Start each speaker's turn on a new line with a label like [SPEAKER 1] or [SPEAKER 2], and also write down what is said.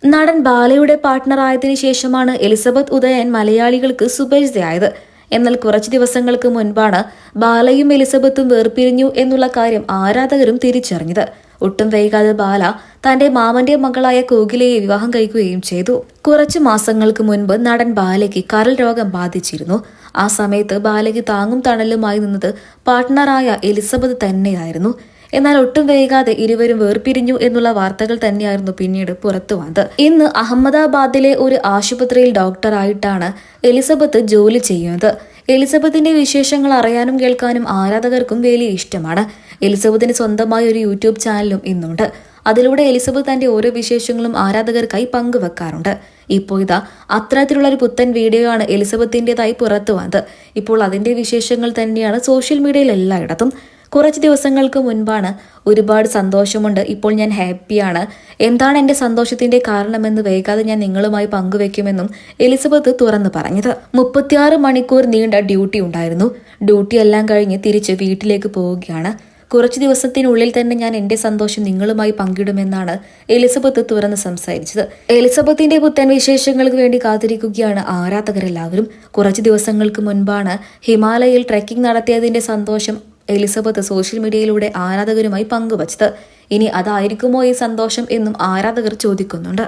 [SPEAKER 1] നടൻ ബാലയുടെ പാർട്ട്ണറായതിനു ശേഷമാണ് എലിസബത്ത് ഉദയൻ മലയാളികൾക്ക് സുപരിചിതയായത്. എന്നാൽ കുറച്ചു ദിവസങ്ങൾക്ക് മുൻപാണ് ബാലയും എലിസബത്തും വേർപിരിഞ്ഞു എന്നുള്ള കാര്യം ആരാധകരും തിരിച്ചറിഞ്ഞത്. ഒട്ടും വൈകാതെ ബാല തന്റെ മാമന്റെ മകളായ കോകിലയെ വിവാഹം കഴിക്കുകയും ചെയ്തു. കുറച്ചു മാസങ്ങൾക്ക് മുൻപ് നടൻ ബാലയ്ക്ക് കരൾ രോഗം ബാധിച്ചിരുന്നു. ആ സമയത്ത് ബാലയ്ക്ക് താങ്ങും തണലുമായി നിന്നത് പാർട്ട്ണറായ എലിസബത്ത് തന്നെയായിരുന്നു. എന്നാൽ ഒട്ടും വൈകാതെ ഇരുവരും വേർപിരിഞ്ഞു എന്നുള്ള വാർത്തകൾ തന്നെയായിരുന്നു പിന്നീട് പുറത്തു വന്നത്. ഇന്ന് അഹമ്മദാബാദിലെ ഒരു ആശുപത്രിയിൽ ഡോക്ടറായിട്ടാണ് എലിസബത്ത് ജോലി ചെയ്യുന്നത്. എലിസബത്തിന്റെ വിശേഷങ്ങൾ അറിയാനും കേൾക്കാനും ആരാധകർക്കും വലിയ ഇഷ്ടമാണ്. എലിസബത്തിന് സ്വന്തമായ ഒരു യൂട്യൂബ് ചാനലും ഇന്നുണ്ട്. അതിലൂടെ എലിസബത്ത് തന്റെ ഓരോ വിശേഷങ്ങളും ആരാധകർക്കായി പങ്കുവെക്കാറുണ്ട്. ഇപ്പോൾ ഇതാ അത്തരത്തിലുള്ള ഒരു പുത്തൻ വീഡിയോ ആണ് എലിസബത്തിൻ്റെതായി പുറത്തു വന്നത്. ഇപ്പോൾ അതിന്റെ വിശേഷങ്ങൾ തന്നെയാണ് സോഷ്യൽ മീഡിയയിൽ എല്ലായിടത്തും. കുറച്ച് ദിവസങ്ങൾക്ക് മുൻപാണ് ഒരുപാട് സന്തോഷമുണ്ട്, ഇപ്പോൾ ഞാൻ ഹാപ്പിയാണ്, എന്താണ് എൻ്റെ സന്തോഷത്തിന്റെ കാരണമെന്ന് വൈകാതെ ഞാൻ നിങ്ങളുമായി പങ്കുവെക്കുമെന്നും എലിസബത്ത് തുറന്നു പറഞ്ഞത്. 36 മണിക്കൂർ നീണ്ട ഡ്യൂട്ടി ഉണ്ടായിരുന്നു. ഡ്യൂട്ടി എല്ലാം കഴിഞ്ഞ് തിരിച്ച് വീട്ടിലേക്ക് പോവുകയാണ്. കുറച്ചു ദിവസത്തിനുള്ളിൽ തന്നെ ഞാൻ എന്റെ സന്തോഷം നിങ്ങളുമായി പങ്കിടുമെന്നാണ് എലിസബത്ത് തുറന്ന് സംസാരിച്ചത്. എലിസബത്തിന്റെ പുത്തൻ വിശേഷങ്ങൾക്ക് വേണ്ടി കാത്തിരിക്കുകയാണ് ആരാധകരെല്ലാവരും. കുറച്ചു ദിവസങ്ങൾക്ക് മുൻപാണ് ഹിമാലയയിൽ ട്രെക്കിംഗ് നടത്തിയതിന്റെ സന്തോഷം എലിസബത്ത് സോഷ്യൽ മീഡിയയിലൂടെ ആരാധകരുമായി പങ്കുവച്ചത്. ഇനി അതായിരിക്കുമോ ഈ സന്തോഷം എന്നും ആരാധകർ ചോദിക്കുന്നുണ്ട്.